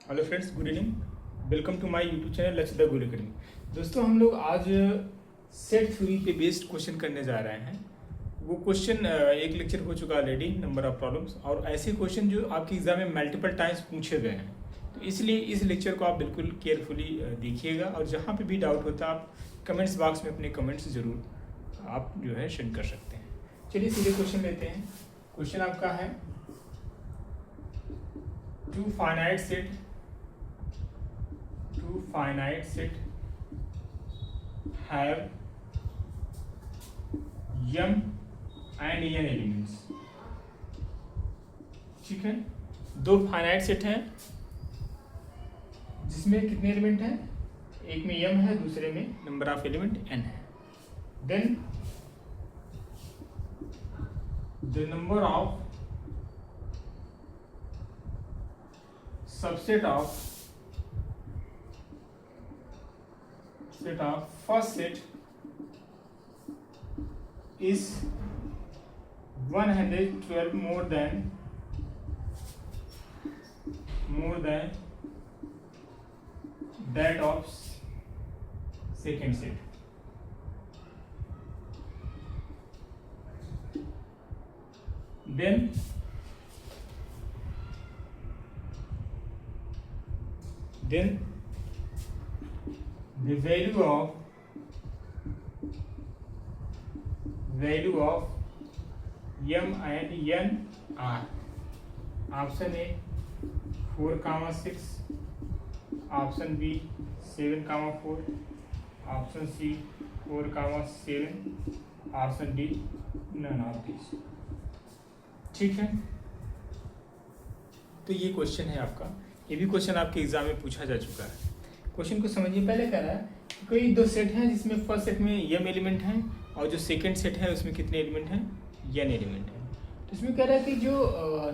Hello friends, good evening. Welcome to my YouTube channel Lakshya the Guru academy. दोस्तों, हम लोग आज सेट थ्योरी पे बेस्ड क्वेश्चन करने जा रहे हैं। वो क्वेश्चन एक लेक्चर हो चुका ऑलरेडी, नंबर ऑफ प्रॉब्लम्स, और ऐसे क्वेश्चन जो आपके एग्जाम में मल्टीपल टाइम्स पूछे गए हैं। तो इसलिए इस लेक्चर को आप बिल्कुल केयरफुली देखिएगा, और जहाँ पे भी डाउट होता है आप कमेंट्स बॉक्स में अपने कमेंट्स जरूर आप जो है सेंड कर सकते हैं। चलिए सीधे क्वेश्चन लेते हैं। क्वेश्चन आपका है, two finite set have m and n elements। ठीक है, दो फाइनाइट सेट हैं जिसमें कितने एलिमेंट हैं? एक में m है, दूसरे में नंबर ऑफ एलिमेंट n है। Then the number of subset of first set is 112 more than that of second set। then the value of m and n are option A 4,6, option B 7,4, option C 4,7, option D none of this. ठीक है, तो ये question है आपका। ये भी question आपके exam में पूछा जा चुका है। क्वेश्चन को समझिए। पहले कह रहा है कि कोई दो सेट हैं जिसमें फर्स्ट सेट में m एलिमेंट हैं और जो सेकंड सेट है उसमें कितने एलिमेंट हैं? n एलिमेंट हैं। तो इसमें कह रहा है कि जो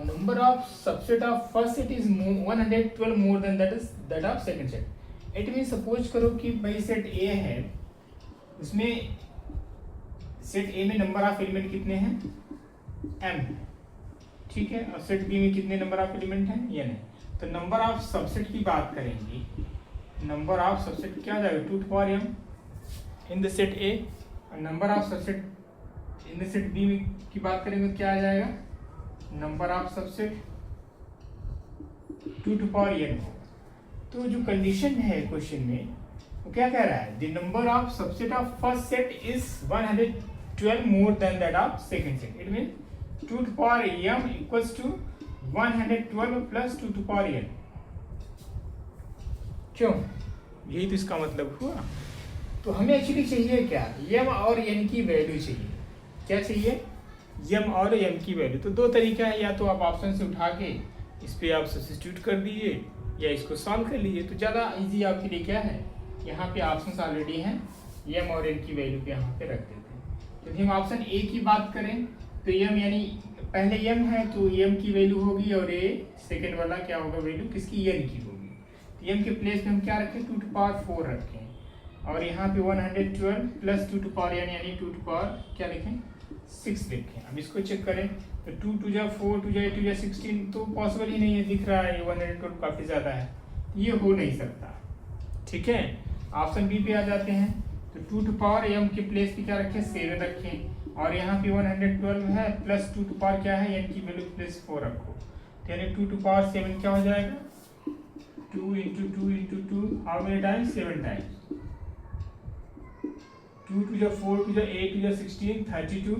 number of subset of first set is 112 more than that of second set. It mean suppose करो कि भाई सेट ए है, उसमें सेट ए में नंबर ऑफ एलिमेंट कितने हैं? m है। ठीक है, और सेट बी में कितने नंबर ऑफ एलिमेंट हैं? n है। तो नंबर ऑफ सबसेट की बात करेंगे, नंबर ऑफ सबसेट क्या हो जाएगा? 2 to power m in the set A. और number of subset in the set B की बात करेंगे तो क्या आ जाएगा? Number of subset 2 to power n होगा। तो जो कंडीशन है क्वेश्चन में वो क्या कह रहा है? The number of subset of first set is 112 more than that of second set. It mean 2 to power m equals to 112 plus 2 to power n। क्यों? यही तो इसका मतलब हुआ। तो हमें एक्चुअली चाहिए क्या? m और n की वैल्यू चाहिए। क्या चाहिए? m और n की वैल्यू। तो दो तरीका है, या तो आप ऑप्शन से उठा के इस पे आप सब्स्टिट्यूट कर दीजिए या इसको सॉल्व कर लीजिए। तो ज़्यादा इजी आपके लिए क्या है, यहाँ पे ऑप्शन ऑलरेडी हैं, m और n की वैल्यू पे यहाँ पे रख देते हैं। यदि हम ऑप्शन ए की बात करें तो m यानी पहले m है तो m की वैल्यू होगी, और a सेकेंड वाला क्या होगा? वैल्यू किसकी? n की होगी। m के प्लेस में हम क्या रखें? 2 to power 4 रखें, और यहाँ पे 112 प्लस 2 to power n यानी 2 to power क्या लिखें? 6 लिखें। अब इसको चेक करें तो 2 2 जा 4, 2 जा 8, 2 जा 16, तो पॉसिबल ही नहीं है। दिख रहा है 112 काफ़ी ज़्यादा है, ये हो नहीं सकता। ठीक है, ऑप्शन बी पे आ जाते हैं। तो 2 to power m के प्लेस पे क्या रखें? 7 रखें, और यहाँ पे 112 है प्लस 2 to power क्या है? n की वैल्यू प्लस 4 रखो। तो यानी 2 to power 7 क्या हो जाएगा? 2 into 2 into 2, how many times? 7 times। 2 to the 4 to the 8 to the 16, 32,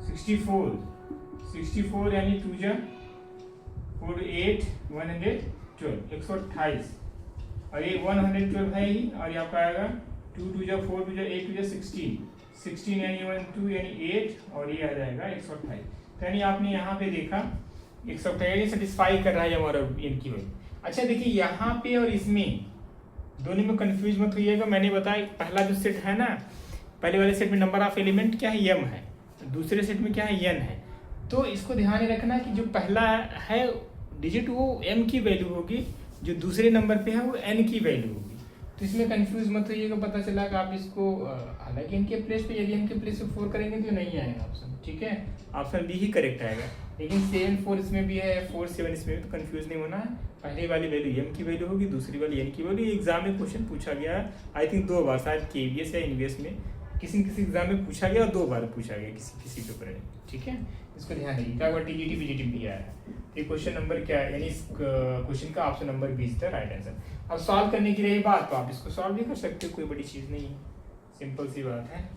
64, 64 यानी 2 जा 4 to 8, 112, 128, और ये 112 है ही, और यहाँ पर आएगा 2 to the 4 to the 8 to the 16, 16 यानी 1 2 यानी 8, और ये आ जाएगा 128। तो यानी आपने यहाँ पे देखा 128 सेटिस्फाई कर रहा है हमारा इनकी वैल्यू। अच्छा देखिए, यहाँ पे और इसमें दोनों में कंफ्यूज मत होइएगा। मैंने बताया पहला जो सेट है ना, पहले वाले सेट में नंबर ऑफ एलिमेंट क्या है? m है। दूसरे सेट में क्या है? n है। तो इसको ध्यान में रखना कि जो पहला है डिजिट वो m की वैल्यू होगी, जो दूसरे नंबर पे है वो n की वैल्यू होगी। तो इसमें कंफ्यूज मत होइएगा, पता चला कि आप इसको हालांकि इनके प्लेस पे, यदि इनके प्लेस पे 4 करेंगे तो नहीं आएगा ऑप्शन, ठीक है, ऑप्शन बी ही करेक्ट आएगा। लेकिन 7 4 इसमें भी है, 4 7 इसमें भी, तो कंफ्यूज नहीं होना है। पहली वाली वैल्यू एम की वैल्यू होगी, दूसरी वाली एन की वैल्यू। एग्जाम में क्वेश्चन पूछा गया आई थिंक 2 बार, शायद केवीएस या इनवीएस में किसी न किसी एग्जाम में पूछा गया और 2 बार पूछा गया किसी किसी पेपर में, ठीक है, इसको ध्यान रखिए। क्या हुआ, टीजीटी बीजीटी भी आया है। ये क्वेश्चन नंबर क्या है, यानी इस क्वेश्चन का ऑप्शन नंबर 20 था राइट आंसर। अब सॉल्व करने की रही बात, तो आप इसको सॉल्व भी कर सकते हो, कोई बड़ी चीज नहीं है, सिंपल सी बात है।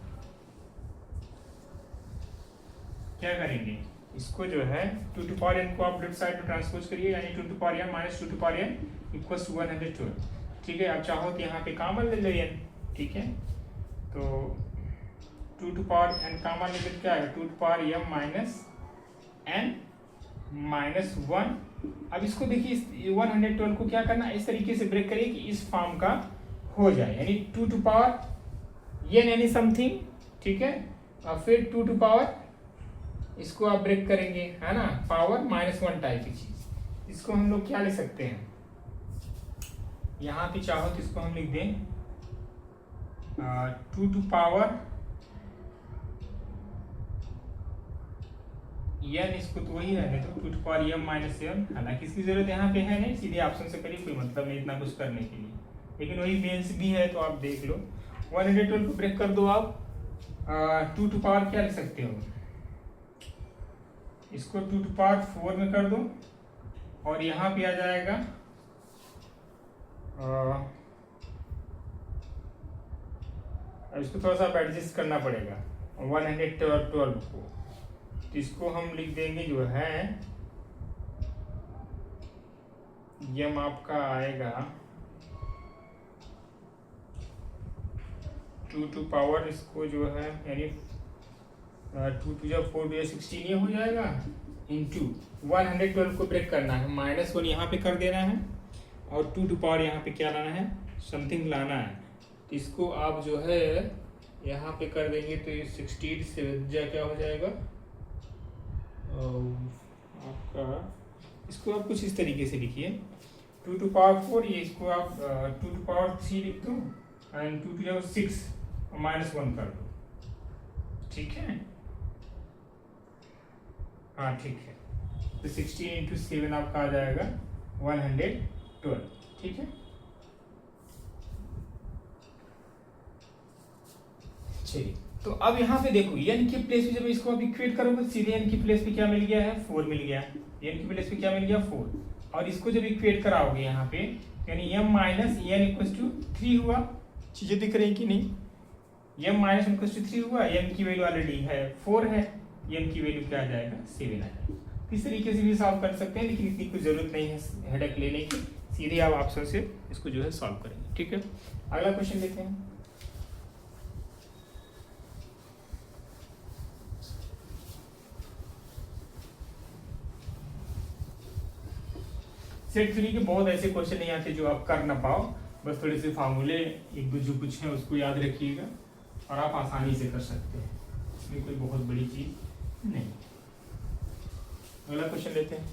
क्या करेंगे, इसको जो है 2 टू पावर n को आप लेफ्ट साइड में ट्रांसपोज करिए, यानी 2 to power n minus 2 to power n equals to 112, ठीक है। आप चाहो तो यहाँ पे कॉमन ले लो n, ठीक है, तो 2 टू पावर n कॉमन ले तो क्या है 2 to power m minus n minus 1। अब इसको देखिए 112 को क्या करना, इस तरीके से ब्रेक करिए कि इस फॉर्म का हो जाए, यानी 2 टू पावर n यानी समथिंग, ठीक है, और फिर 2 टू पावर, इसको आप ब्रेक करेंगे, है ना, पावर -1 टाइप की चीज। इसको हम लोग क्या लिख सकते हैं, यहाँ पे चाहो तो इसको हम लिख दें 2 टू पावर n, इसको तो वही रहने तो 2 टू पावर m माइनस 7। हालांकि इसकी जरूरत यहाँ पे है नहीं, सीधे ऑप्शन से करिए, कोई मतलब नहीं इतना कुछ करने के लिए, लेकिन वही मेंस भी है तो आप देख लो। 112 को ब्रेक कर दो आप, 2 टू पावर क्या लिख सकते हो, इसको 2 टू पावर 4 में कर दो, और यहाँ पे आ जाएगा अब इसको थोड़ा सा एडजस्ट करना पड़ेगा 112 को, तो इसको हम लिख देंगे जो है यम आपका आएगा 2 टू पावर, इसको जो है यानी 2 टू जब 4 टू 16 ये हो जाएगा, इंटू 112 को ब्रेक करना है, -1 यहाँ पे कर देना है, और 2 टू पावर यहाँ पे क्या लाना है, समथिंग लाना है। तो इसको आप जो है यहाँ पे कर देंगे तो ये 16 से क्या हो जाएगा आपका, इसको आप कुछ इस तरीके से लिखिए 2 टू पावर 4, ये इसको आप 2 टू पावर 3 लिख दो, एंड 2 टू 6 -1 कर दो, ठीक है, हाँ ठीक है, तो 16 इंटू 7 आपका आ जाएगा 112, ठीक है। चलिए, तो अब यहाँ पे देखो n के प्लेस पे जब इसको आप इक्वेट करोगे, सीधे n की प्लेस पे क्या मिल गया है 4 मिल गया, n की प्लेस पे क्या मिल गया 4, और इसको जब इक्वेट कराओगे यहाँ पे, यानी m minus n equals to 3 हुआ, चीजें दिख रही कि नहीं, m माइनस इक्वल्स टू 3 हुआ, m की वैल्यू ऑलरेडी है 4 है, n की वैल्यू क्या आ जाएगा 7 आ जाएगा। इस तरीके से भी सॉल्व कर सकते हैं, लेकिन इतनी कुछ जरूरत नहीं है हेडेक लेने की, सीधे आप ऑप्शन से इसको जो है सॉल्व करेंगे, ठीक है। अगला क्वेश्चन लेते हैं, सेट 3 के बहुत ऐसे क्वेश्चन नहीं आते जो आप कर ना पाओ, बस थोड़े से फार्मूले एक दो जो कुछ है उसको याद रखिएगा और आप आसानी से कर सकते हैं, इसमें कोई बहुत बड़ी चीज नहीं। अगला क्वेश्चन लेते हैं,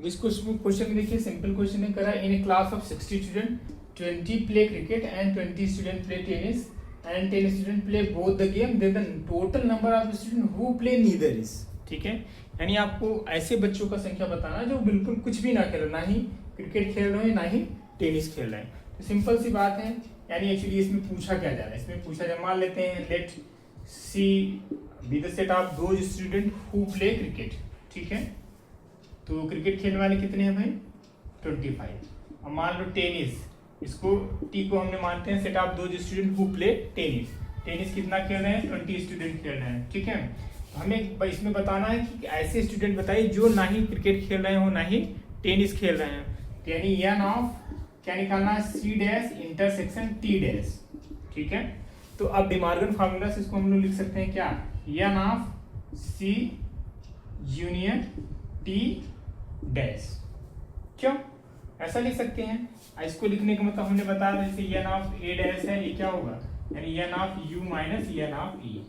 इस क्वेश्चन में देखिए सिंपल क्वेश्चन है, करा in a class of 60 student 20 play cricket and 20 student play tennis and 10 student play both the game, then the total number of student who play neither is, ठीक है, यानी आपको ऐसे बच्चों का संख्या बताना जो बिल्कुल कुछ भी ना खेल, ना ही क्रिकेट खेल रहे हैं ना ही टेनिस खेल रहे हैं। तो सिंपल सी बात है, यानी एक्चुअली इसमें पूछा क्या जा रहा है, इसमें पूछा जा, मान लेते हैं let C be the set of those student who play cricket, ठीक है, तो क्रिकेट खेलने वाले कितने हैं भाई 25, और मान लो टेनिस, इसको टी को हमने मानते हैं सेट ऑफ दो student who play tennis, tennis कितना खेल रहे हैं 20 स्टूडेंट खेल रहे हैं, ठीक है। हमें इसमें बताना है कि ऐसे स्टूडेंट बताइए जो ना ही क्रिकेट खेल रहे हो ना ही टेनिस खेल रहे हैं, तो यानी एन ऑफ क्या निकालना है C dash intersection T dash, ठीक है। तो अब डिमार्गन फार्मूला से इसको हम लोग लिख सकते हैं क्या, N of C union T dash, क्यों ऐसा लिख सकते हैं। इसको लिखने का मतलब हमने बताया जैसे एन ऑफ ए डैश है, ये क्या होगा यानी N of U minus N of E,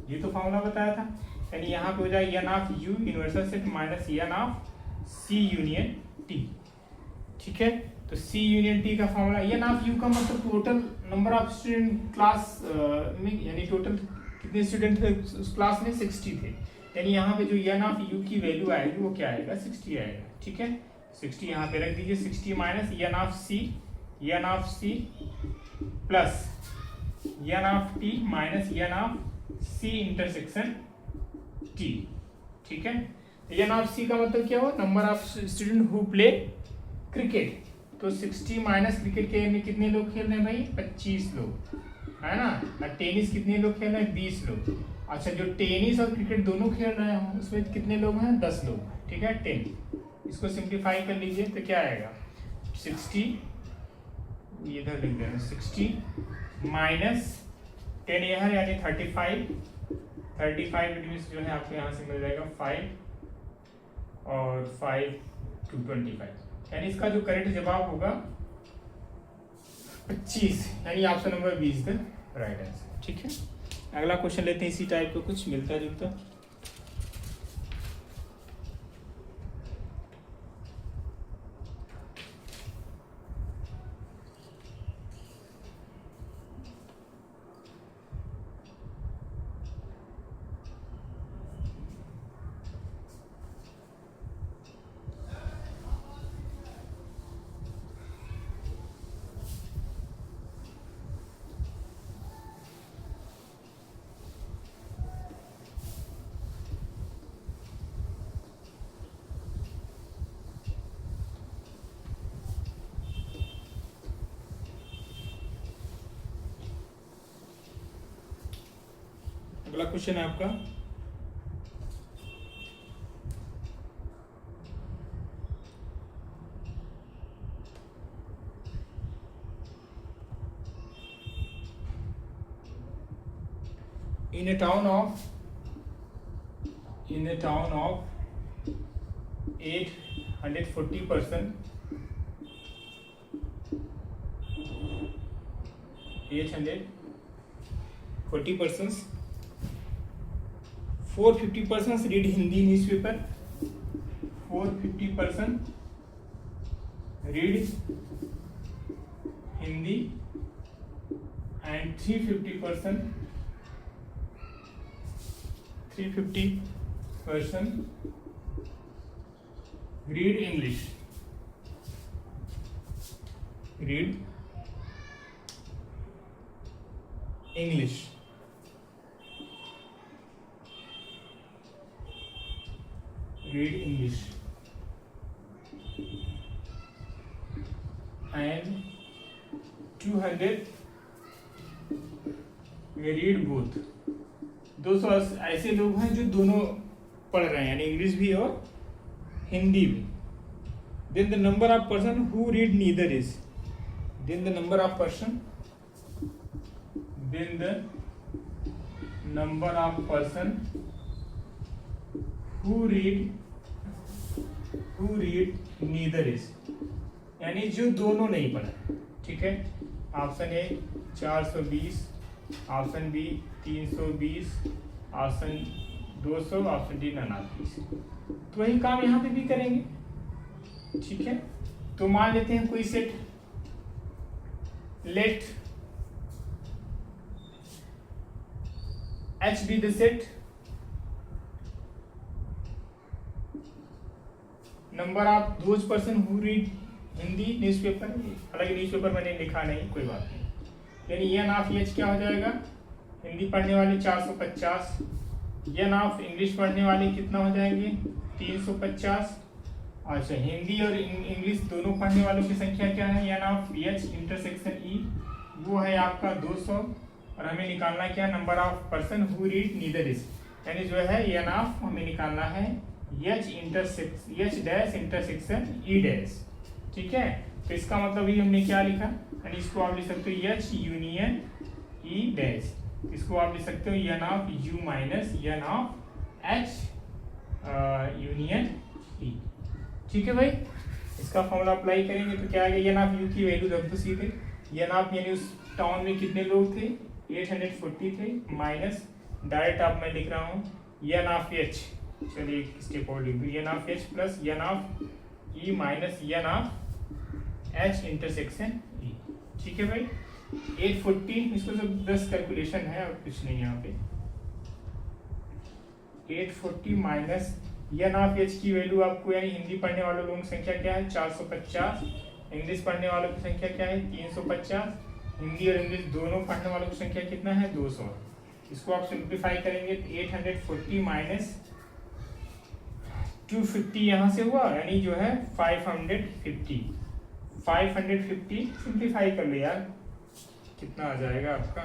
ये तो फॉर्मूला बताया था, यानी यहाँ पे हो जाएगा N of U universal set minus N of C union T. ठीक है, तो सी यूनियन टी का फॉर्मूला एन ऑफ यू का मतलब total number of student class में, यानी टोटल कितने स्टूडेंट थे उस क्लास में, 60 थे। यानी यहाँ पे जो एन ऑफ यू की वैल्यू आएगी वो क्या आएगा, 60 आएगा। ठीक है, 60 यहाँ पे रख दीजिए, 60 minus N of C plus N of T minus N of C intersection T. ठीक है, एन ऑफ सी का मतलब क्या हुआ, number of student who play cricket. तो 60 माइनस क्रिकेट के में कितने लोग खेल रहे हैं भाई, 25 लोग, है ना। और टेनिस कितने लोग खेल रहे हैं, 20 लोग। अच्छा, जो टेनिस और क्रिकेट दोनों खेल रहे हैं उसमें कितने लोग हैं, 10 लोग। ठीक है, 10। इसको सिंप्लीफाई कर लीजिए तो क्या आएगा, 60, इधर लिख देना, 60 माइनस 10 यहाँ यानी 35 मीन्स जो है आपको यहाँ से मिल जाएगा 5 और 5 to 25, यानी इसका जो करेक्ट जवाब होगा 25, यानी option number 20 the right answer. ठीक है, अगला क्वेश्चन लेते हैं इसी टाइप का, कुछ मिलता जुलता। अगला क्वेश्चन है आपका, in a town of 840 person, 840 persons, 450 persons read Hindi newspaper, 450 person read Hindi and 350 person read English. Read English. Read English. And 200 read both. 200 ऐसे लोग हैं जो दोनों पढ़ रहे हैं, यानी इंग्लिश भी और हिंदी भी। Then the number of person who read neither is. Then the number of person who read neither is, यानी जो दोनों नहीं पढ़े। ठीक है, option A 420, option B 320, option 200, option D 49। तो वही काम यहाँ पे भी करेंगे। ठीक है, तो मान लेते हैं कोई set, let H be the set, number of those person who read Hindi newspaper, हालांकि न्यूज़पेपर मैंने लिखा नहीं, कोई बात नहीं। यानी एन ऑफ एच क्या हो जाएगा, हिंदी पढ़ने वाले 450, एन ऑफ इंग्लिश पढ़ने वाले कितना हो जाएंगे 350। अच्छा, हिंदी और इंग्लिश दोनों पढ़ने वालों की संख्या क्या है, N of H intersection E, वो है आपका 200। और हमें निकालना क्या, number of person who read neither is, यानी जो है एन ऑफ हमें निकालना है H dash intersection E dash. ठीक है, तो इसका मतलब ही हमने क्या लिखा, यानी इसको आप लिख सकते हो एच यूनियन ई डैश, इसको आप लिख सकते हो N of U minus N of H union E. ठीक है भाई, इसका फॉर्मूला अप्लाई करेंगे तो क्या आएगा, एन ऑफ यू की वैल्यू रख दो सीधे, एन ऑफ यानी उस टाउन में कितने लोग थे 840 थे, माइनस डायरेक्ट आप मैं लिख रहा हूँ एन ऑफ एच, चलिए स्टेप और लिख दो, N of H plus N of E minus N of H intersection E. ठीक है भाई, 840, इसको सब 10 कैलकुलेशन है और कुछ नहीं यहाँ पे। 840 माइनस एन ऑफ एच की वैल्यू आपको, यानी हिंदी पढ़ने वालों लोगों की संख्या क्या है 450, इंग्लिश पढ़ने वालों की संख्या क्या है 350, हिंदी और इंग्लिश दोनों पढ़ने वालों की संख्या कितना है 200। इसको आप सिंप्लीफाई करेंगे तो 840 माइनस 250 यहाँ से हुआ, यानी जो है 550। 550 सिंप्लीफाई कर लो यार, कितना आ जाएगा आपका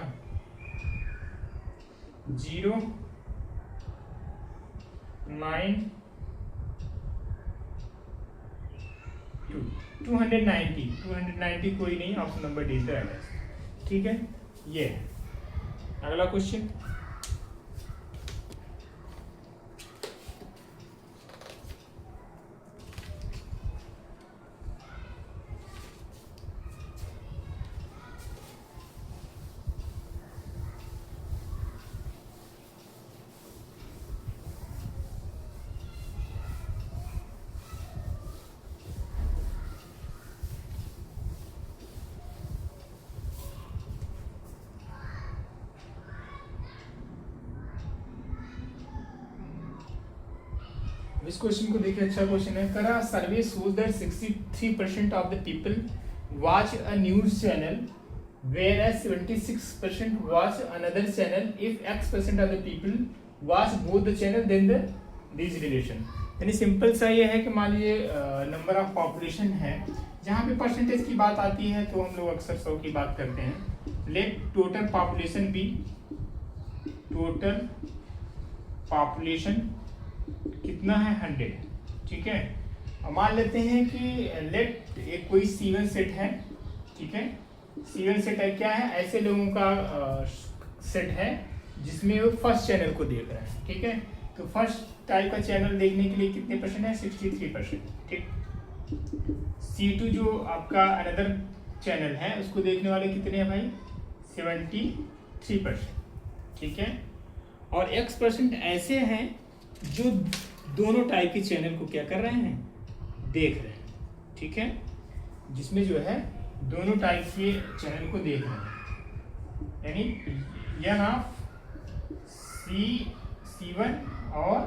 0 9 290 कोई नहीं, ऑप्शन नंबर डी से आएगा। ठीक है, ये अगला क्वेश्चन। इस क्वेश्चन को देखिए, अच्छा क्वेश्चन है। करा survey shows that 63% of the people watch a news channel whereas 76% watch another channel. If X% of the people watch both the channel, then the these relation. यानी सिंपल सा ये है कि मान लीजिए नंबर ऑफ पॉपुलेशन है, जहाँ पे परसेंटेज की बात आती है तो हम लोग अक्सर 100 की बात करते हैं। Let total population be, total population कितना है 100। ठीक है, अब मान लेते हैं कि लेट एक कोई C1 सेट है। ठीक है, C1 सेट है, क्या है, ऐसे लोगों का सेट है जिसमें वो फर्स्ट चैनल को देख रहे हैं। ठीक है, तो फर्स्ट टाइप का चैनल देखने के लिए कितने परसेंट है 63%। ठीक, C2 जो आपका अनदर चैनल है उसको देखने वाले कितने हैं भाई 73%। ठीक है, और X% ऐसे हैं जो दोनों टाइप के चैनल को क्या कर रहे हैं, देख रहे हैं। ठीक है, जिसमें जो है दोनों टाइप के चैनल को देख रहे हैं, यानी एन ऑफ C1 और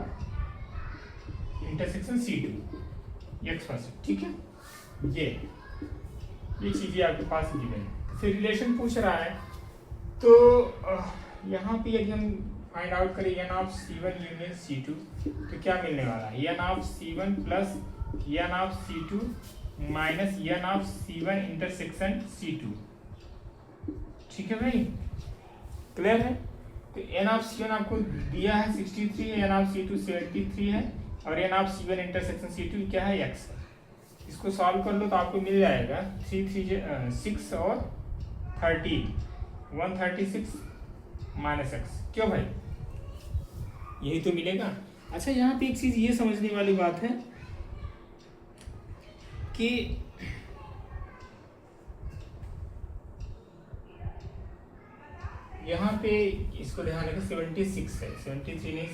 इंटरसेक्शन C2 X%। ठीक है, ये चीजें आपके पास गिवन है। फिर रिलेशन पूछ रहा है, तो यहाँ पे यदि हम फाइंड आउट करें N of C1 union C2 तो क्या मिलने वाला है, N of C1 plus N of C2 minus N of C1 intersection C2। ठीक है भाई, क्लियर है। तो एन ऑफ C1 आपको दिया है 63, एन ऑफ C2 73 है, और N of C1 intersection C2 क्या है X। इसको सॉल्व कर लो तो आपको मिल जाएगा 6 और 13 136 माइनस X। क्यों भाई, यही तो मिलेगा। अच्छा, यहाँ पे एक चीज ये समझने वाली बात है कि यहाँ पे इसको ध्यान रखें 76 है, 73 नहीं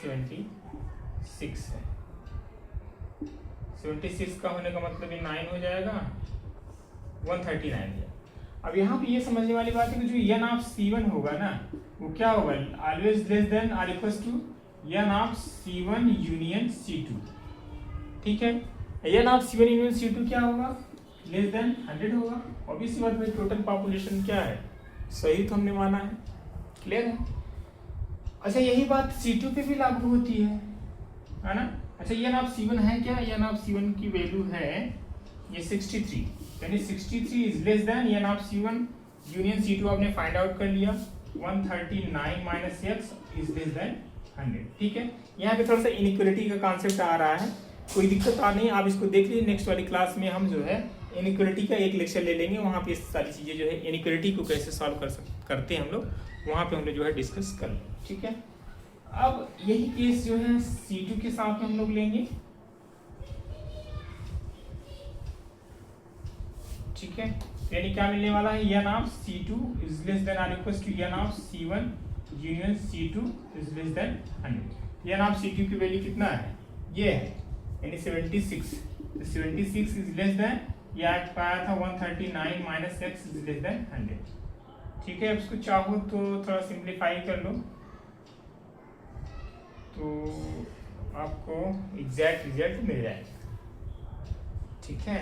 76 है। 76 का होने का मतलब ये 9 हो जाएगा, 139 है। अब यहाँ पे ये समझने वाली बात है कि जो एन ऑफ C1 होगा ना वो क्या होगा, ऑलवेज लेस देन और equal to N of C1 union C2। ठीक है, N of C1 union C2 क्या होगा, लेस देन 100 होगा। ऑब्वियसली बात है, टोटल पॉपुलेशन क्या है, सही तो हमने माना है, क्लियर है। अच्छा, यही बात C2 पे भी लागू होती है ना। अच्छा, एन ऑफ C1 है क्या, एन ऑफ C1 की वैल्यू है ये 63, यानी 63 is less than N of C1 union C2 आपने फाइंड आउट कर लिया। 139 minus X is less than 100। ठीक है, यहाँ पे थोड़ा सा इनइक्वालिटी का कॉन्सेप्ट आ रहा है, कोई दिक्कत आ नहीं, आप इसको देख लीजिए। नेक्स्ट वाली क्लास में हम जो है इनइक्वालिटी का एक लेक्चर ले लेंगे, वहाँ पे सारी चीज़ें जो है इनइक्वालिटी को कैसे सॉल्व करते हैं हम लोग, वहाँ पे हम लोग जो है डिस्कस कर लेंगे। ठीक है, अब यही केस जो है C2 के साथ में हम लोग लेंगे। ठीक है, यानी क्या मिलने वाला है, N of C2 is less than और equal to N of C1 union C2 is less than 100। N of C2 की वैल्यू कितना है ये है यानी 76, तो 76 इज लेस देन, ये आज पाया था 139 minus x is less than 100। ठीक है, अब इसको चाहो तो थोड़ा सिंप्लीफाई कर लो तो आपको एग्जैक्ट रिजल्ट मिल जाएगा। ठीक है,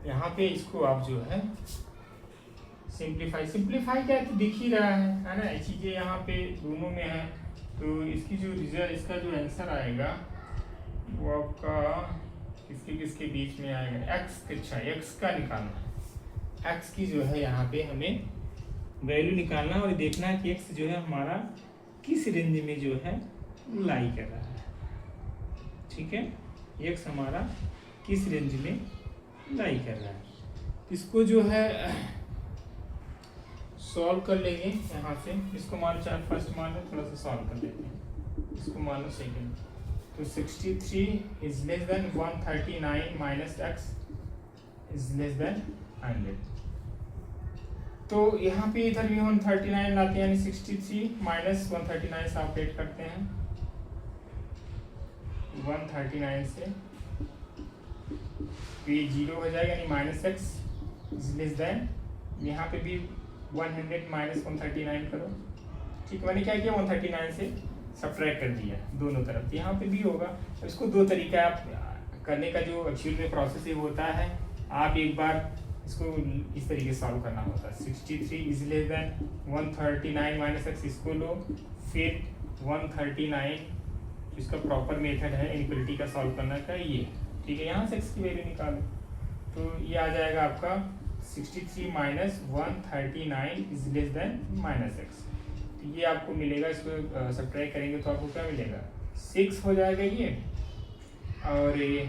यहाँ पे इसको आप जो है सिंप्लीफाई क्या है तो दिख ही रहा है ना, चीजें यहाँ पे दोनों में है, तो इसकी जो रिजल्ट, इसका जो आंसर आएगा वो आपका किसके किसके बीच में आएगा, एक्स। अच्छा, एक्स का निकालना है, एक्स की जो है यहाँ पे हमें वैल्यू निकालना और देखना है कि एक्स जो है हमारा किस रेंज में जो है लाई कर रहा है। ठीक है, एक्स हमारा किस रेंज में लाई कर रहा है, इसको जो है सॉल्व कर लेंगे यहाँ से। इसको मान चाहे फर्स्ट मान लो, थोड़ा सा सॉल्व कर लेते हैं, इसको मान लो सेकेंड। तो 63 is less than 139 minus x is less than 100। तो यहाँ पे इधर भी 139 लाते हैं, यानी 63 माइनस 139 से ऑपरेट करते हैं, 139 से ये 0 हो जाएगा, यानी minus x is less then, यहाँ पे भी 100 माइनस 139 करो। ठीक, मैंने क्या किया 139 से सब्ट्रैक्ट कर दिया दोनों तरफ, यहाँ पे भी होगा। इसको दो तरीका आप करने का जो एक्चुअल में प्रोसेस ये होता है, आप एक बार इसको इस तरीके से सॉल्व करना होता है। 63 is less than 139 minus x, इसको लो, फिर 139, इसका प्रॉपर मेथड है इनइक्वालिटी का सॉल्व करने का ये। ठीक है, यहाँ से एक्स की वैल्यू निकालो, तो ये आ जाएगा आपका 63 minus 139 is less than minus x. तो ये आपको मिलेगा, इसको सब्ट्रैक्ट करेंगे तो आपको क्या मिलेगा, 6 हो जाएगा ये, और ये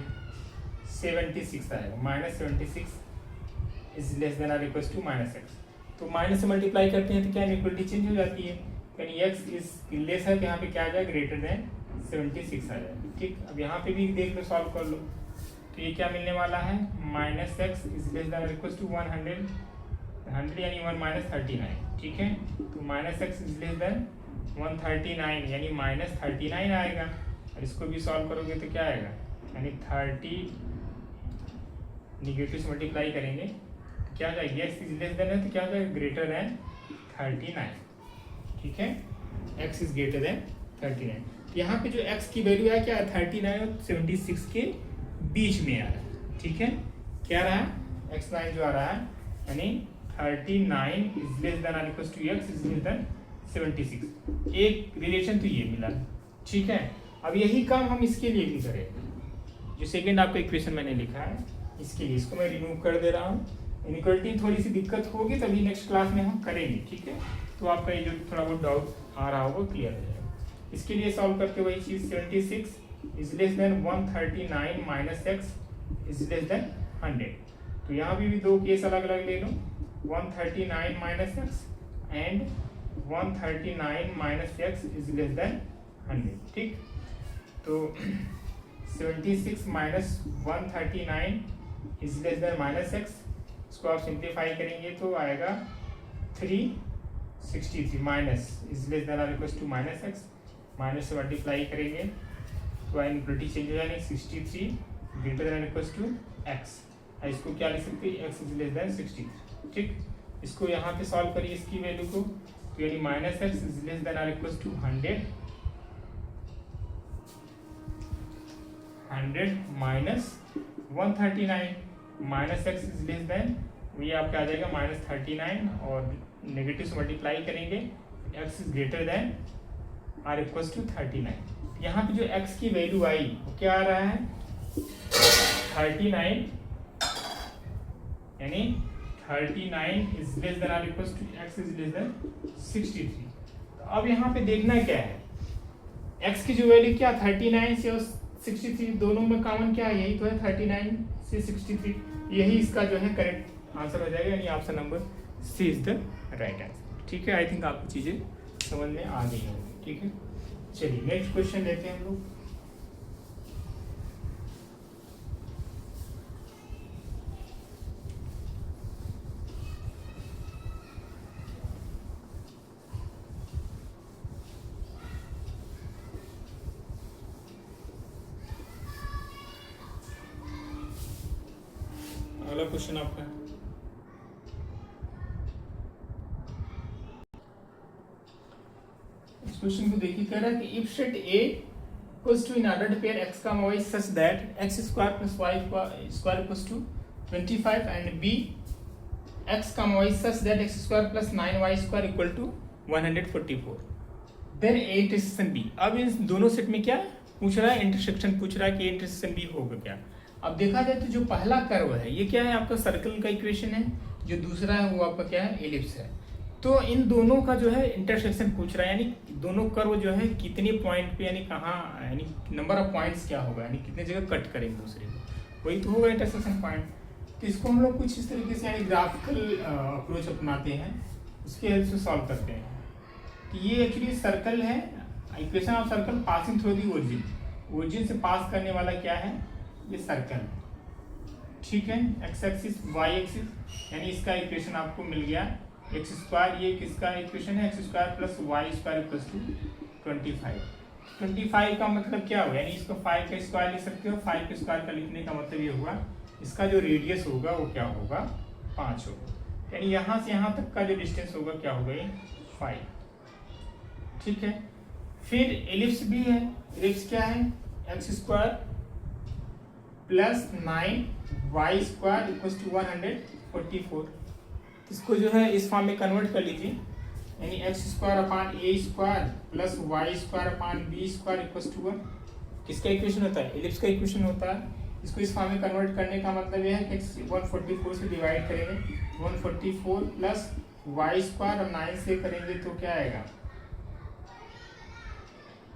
76 आएगा, minus 76 is less than or equal to minus x. तो माइनस से मल्टीप्लाई करते हैं तो क्या इक्वलिटी चेंज हो जाती है, यानी एक्स इज लेस है, तो यहाँ पे क्या आ जाएगा, ग्रेटर देन 76 आ जाएगा। ठीक, अब यहाँ पे भी देख लो, सॉल्व कर लो, तो ये क्या मिलने वाला है, minus x is less than equal to 100 यानी 1 माइनस 39। ठीक है, तो minus x is less than 139 यानी माइनस 39 आएगा, और इसको भी सॉल्व करोगे तो क्या आएगा, यानी 30 निगेटिव से मल्टीप्लाई करेंगे तो क्या जाएगा, एक्स इज लेस देन है तो क्या जाएगा, ग्रेटर देन 39। ठीक है, एक्स इज ग्रेटर देन 39। यहाँ पे जो एक्स की वैल्यू है क्या, 39 और 76 के बीच में आ रहा है। ठीक है, क्या रहा है, x9 जो आ रहा है, यानी 39 is less than equal to x is less than 76। एक रिलेशन तो ये मिला। ठीक है, अब यही काम हम इसके लिए भी करें, जो सेकंड आपका इक्वेशन मैंने लिखा है, इसके लिए इसको मैं रिमूव कर दे रहा हूँ। इनइक्वालिटी थोड़ी सी दिक्कत होगी, तभी नेक्स्ट क्लास में हम करेंगे। ठीक है, तो आपका ये जो थोड़ा बहुत डाउट आ रहा होगा क्लियर हो जाएगा। इसके लिए सॉल्व करते वही चीज, 76 is less than 139 minus x is less than 100। तो यहाँ भी दो केस अलग अलग ले लो, 139 minus x and 139 minus x is less than 100। ठीक, तो 76 minus 139 is less than minus x, इसको आप सिंप्लीफाई करेंगे तो आएगा 363 minus is less than or equal to minus x, minus से मल्टीप्लाई करेंगे तो इनइक्वालिटी चेंज हो जाएगी, 63 greater than equal to x. इसको क्या लिख सकते हैं, एक्स इज लेस देन 63। ठीक, इसको यहाँ पे सॉल्व करिए इसकी वैल्यू को, तो यानी minus x is less than or equal to 100 minus 139 minus x is less than, ये आपका आ जाएगा माइनस 39 और नेगेटिव से मल्टीप्लाई करेंगे, x is greater than or equal to 39। यहाँ पे जो x की वैल्यू आई वो क्या आ रहा है, 39, यानी 39 is less than or equal to x is less than 63। तो अब यहाँ पे देखना क्या है, x की जो वैल्यू क्या 39 से और 63 दोनों में कॉमन क्या है, यही तो है 39 से 63, यही इसका जो है करेक्ट आंसर हो जाएगा, यानी option number C is the right answer. ठीक है, आई थिंक आपको चीजें समझ में आ गई होंगी। ठीक है, चलिए नेक्स्ट क्वेश्चन लेते हैं हम लोग। अगला क्वेश्चन आपका इस क्वेश्चन को देखिए, कह रहा है कि if set A equals to in ordered pair x, y such that x square plus y square equals to 25 and B x, y such that x square plus 9y square equal to 144, then A intersection B। अब इन दोनों set में क्या पूछ रहा है, intersection पूछ रहा है कि इंटरसेक्शन B होगा क्या। अब देखा जाए तो जो पहला कर्व है ये क्या है, आपका सर्कल का इक्वेशन है, जो दूसरा है वो आपका क्या है, एलिप्स है। तो इन दोनों का जो है इंटरसेक्शन पूछ रहा है, यानी दोनों कर्व जो है कितने पॉइंट पे, यानी कहाँ, यानी नंबर ऑफ पॉइंट्स क्या होगा, यानी कितने जगह कट करेंगे दूसरे को, वही तो होगा इंटरसेक्शन पॉइंट। तो इसको हम लोग कुछ इस तरीके से यानी ग्राफिकल अप्रोच अपनाते हैं, उसके हेल्प से सॉल्व करते हैं। तो ये एक्चुअली सर्कल है, equation of circle passing through the origin, origin से पास करने वाला क्या है, ये सर्कल, ठीक है। एक्स एक्सिस वाई एक्सिस, यानी इसका इक्वेशन आपको मिल गया एक्स स्क्वायर, ये किसका इक्वेशन है, x square plus y square equals to 25। 25 का मतलब क्या होगा, यानी इसको 5 का स्क्वायर लिख सकते हो, 5 के स्क्वायर का लिखने का मतलब ये हुआ इसका जो रेडियस होगा वो क्या होगा, 5 होगा, यानी यहाँ से यहाँ तक का जो डिस्टेंस होगा क्या होगा, ये 5, ठीक है। फिर एलिप्स भी है, एलिप्स क्या है, x square plus 9y square equals to 144। इसको जो है इस फॉर्म में कन्वर्ट कर लीजिए, यानी x square upon A square plus y square upon B square equals to 1, किसका इक्वेशन होता है, एलिप्स का इक्वेशन होता है। इसको इस फॉर्म में कन्वर्ट करने का मतलब यह है कि एक्स 144 से डिवाइड करेंगे, 144 प्लस वाई स्क्वायर और 9 से करेंगे तो क्या आएगा,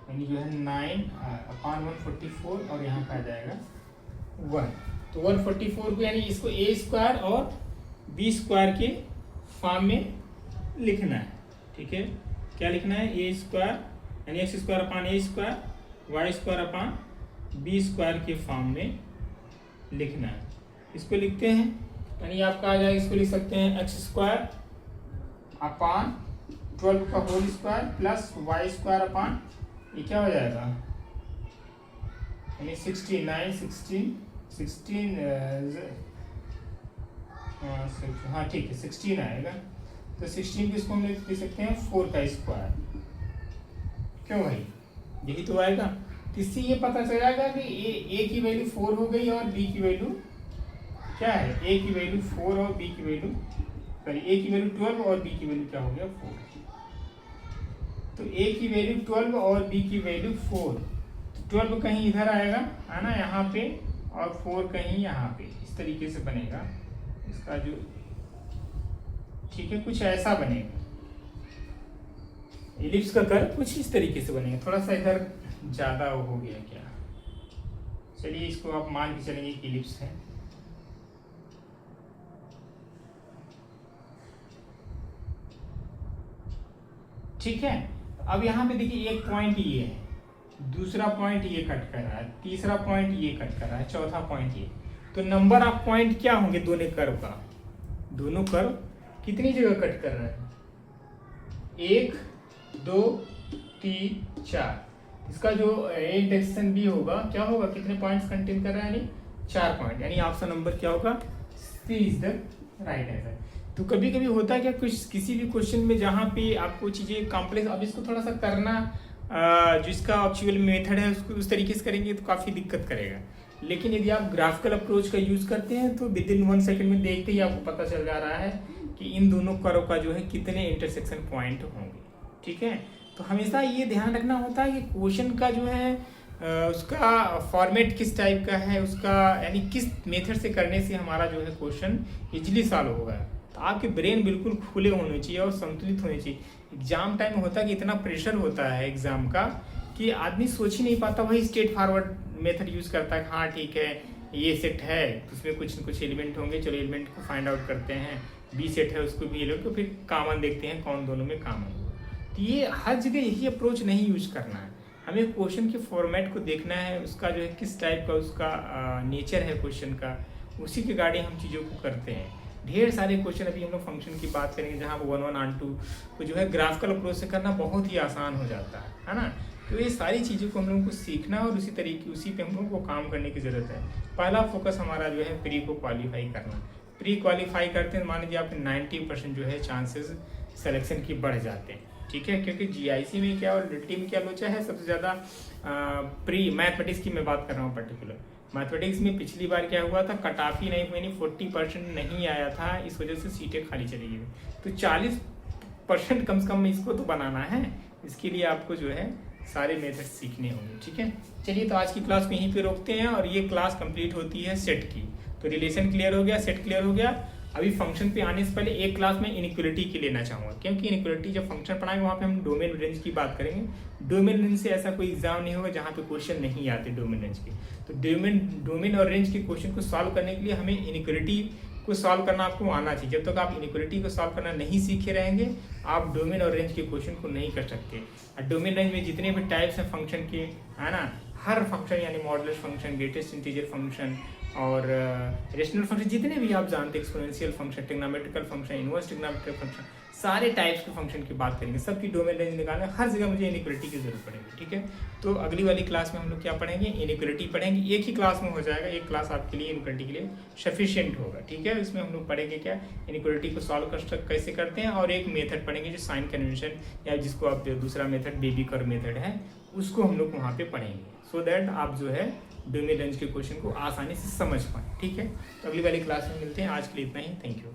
यानी जो है 9 अपान 144 और यहाँ पे आ जाएगा 1। तो 144 को यानी इसको ए स्क्वायर और बी स्क्वायर के फॉर्म में लिखना है, ठीक है। क्या लिखना है, ए स्क्वायर यानी एक्स स्क्वायर अपान ए square, Y square upon B square के फॉर्म में लिखना है। इसको लिखते हैं, यानी आपका आ जाएगा, इसको लिख सकते हैं एक्स स्क्वायर अपान 12 का whole square plus y square upon, ये क्या हो जाएगा, यानी 16 हाँ ठीक है 16 आएगा। तो 16 को इसको हम लिख सकते हैं 4 का स्क्वायर, क्यों भाई, यही तो आएगा। तो इससे ये पता चल जाएगा कि ए की वैल्यू 4 हो गई और बी की वैल्यू क्या है, ए की वैल्यू 4 और बी की वैल्यू, सॉरी ए की वैल्यू 12 और बी की वैल्यू क्या हो गया, 4। तो ए की वैल्यू 12 और बी की वैल्यू 4, 12 कहीं इधर आएगा है ना यहाँ पे, और 4 कहीं यहाँ पे, इस तरीके से बनेगा इसका जो, ठीक है, कुछ ऐसा बनेगा एलिप्स का कर्व, कुछ इस तरीके से बनेगा। थोड़ा सा इधर ज्यादा हो गया क्या, चलिए इसको आप मान के चलेंगे कि एलिप्स है। ठीक है, अब यहाँ पे देखिए एक पॉइंट ये है, दूसरा पॉइंट ये कट कर रहा है, तीसरा पॉइंट ये कट कर रहा है, चौथा पॉइंट ये। तो नंबर ऑफ पॉइंट क्या होंगे दोनों कर्व का, दोनों कर्व कितनी जगह कट कर रहे हैं, 1 2 3 4। इसका जो इंटरसेक्शन भी होगा क्या होगा, कितने पॉइंट्स कंटेन कर रहा है, यानी 4 पॉइंट, यानी ऑप्शन नंबर क्या होगा, सी इज द राइट आंसर। तो कभी कभी होता है क्या, कुछ किसी भी क्वेश्चन में जहाँ पे आपको चीजें कॉम्प्लेक्स, अब इसको थोड़ा सा करना जिसका एक्चुअल मेथड है उसको उस तरीके से करेंगे तो काफ़ी दिक्कत करेगा। लेकिन यदि आप ग्राफिकल अप्रोच का यूज़ करते हैं तो विद इन 1 सेकेंड में देखते ही आपको पता चल जा रहा है कि इन दोनों कर्व का जो है कितने इंटरसेक्शन पॉइंट होंगे। ठीक है, तो हमेशा ये ध्यान रखना होता है कि क्वेश्चन का जो है उसका फॉर्मेट किस टाइप का है, उसका यानी किस मेथड से करने से हमारा जो है क्वेश्चन इजीली सॉल्व होगा। तो आपके ब्रेन बिल्कुल खुले होने चाहिए और संतुलित होने चाहिए। एग्जाम टाइम होता है कि इतना प्रेशर होता है एग्जाम का कि आदमी सोच ही नहीं पाता, वही स्ट्रेट फॉरवर्ड मेथड यूज करता है। हाँ ठीक है, ये सेट है तो उसमें कुछ न कुछ एलिमेंट होंगे, चलो एलिमेंट को फाइंड आउट करते हैं, बी सेट है उसको भी ले लो, तो फिर कॉमन देखते हैं कौन दोनों में कॉमन होगा। तो ये हर जगह यही अप्रोच नहीं यूज करना है, हमें क्वेश्चन के फॉर्मेट को देखना है, उसका जो है किस टाइप का उसका नेचर है क्वेश्चन का, उसी के रिगार्डिंग हम चीज़ों को करते हैं। ढेर सारे क्वेश्चन अभी हम लोग फंक्शन की बात करेंगे जहाँ 1 1 और 2 को जो है ग्राफिकल अप्रोच से करना बहुत ही आसान हो जाता है ना। तो ये सारी चीज़ों को हम लोगों को सीखना और उसी पे हम लोगों को काम करने की ज़रूरत है। पहला फोकस हमारा जो है प्री को क्वालिफाई करना। प्री क्वालिफाई करते हैं मान लीजिए आपके 90% जो है चांसेस सिलेक्शन की बढ़ जाते हैं, ठीक है, क्योंकि जीआईसी में क्या और लिट्टी में क्या लोचा है सबसे ज़्यादा। प्री मैथमेटिक्स की मैं बात कर रहा हूँ पर्टिकुलर। मैथमेटिक्स में पिछली बार क्या हुआ था, कट ऑफ ही नहीं हुई, नहीं 40% नहीं आया था, इस वजह से सीटें खाली चली गई। तो 40% कम से कम इसको तो बनाना है, इसके लिए आपको जो है सारे मेथड सीखने होंगे, ठीक है। चलिए तो आज की क्लास को यहीं पे रोकते हैं और ये क्लास कंप्लीट होती है सेट की। तो रिलेशन क्लियर हो गया, सेट क्लियर हो गया। अभी फंक्शन पे आने से पहले एक क्लास में इनइक्वलिटी की लेना चाहूँगा, क्योंकि इनइक्वलिटी जब फंक्शन पढ़ाएंगे वहाँ पे हम डोमेन रेंज की बात करेंगे। डोमेन रेंज से ऐसा कोई एग्जाम नहीं होगा जहाँ पे क्वेश्चन नहीं आते डोमेन रेंज के। तो डोमेन और रेंज के क्वेश्चन को सॉल्व करने के लिए हमें इनइक्वलिटी को सॉल्व करना आपको आना चाहिए। जब तक आप इनइक्वलिटी को सॉल्व करना नहीं सीखे रहेंगे आप डोमेन और रेंज के क्वेश्चन को नहीं कर सकते। और डोमेन रेंज में जितने भी टाइप्स हैं फंक्शन के, है ना, हर फंक्शन यानी modulus function, greatest integer function और रेशनल फंक्शन, जितने भी आप जानते हैं, exponential function, trigonometrical function, inverse trigonometrical function, सारे टाइप्स के फंक्शन की बात करेंगे। सबकी डोमेन रेंज निकालना, हर जगह मुझे इनइक्वलिटी की जरूरत पड़ेगी, ठीक है। तो अगली वाली क्लास में हम लोग क्या पढ़ेंगे, इनइक्वलिटी पढ़ेंगे। एक ही क्लास में हो जाएगा, एक क्लास आपके लिए इनइक्वलिटी के लिए सफिशिएंट होगा, ठीक है। इसमें हम लोग पढ़ेंगे क्या, इनइक्वलिटी को सॉल्व कैसे करते हैं, और एक मेथड पढ़ेंगे जो साइन कन्वेंशन या जिसको आप दूसरा मेथड बेबी कर्व मेथड है, उसको हम लोग वहाँ पे पढ़ेंगे, सो दैट आप जो है डोमेन रेंज के क्वेश्चन को आसानी से समझ पाएँ, ठीक है। तो अगली वाली क्लास में मिलते हैं, आज के लिए इतना ही, थैंक यू।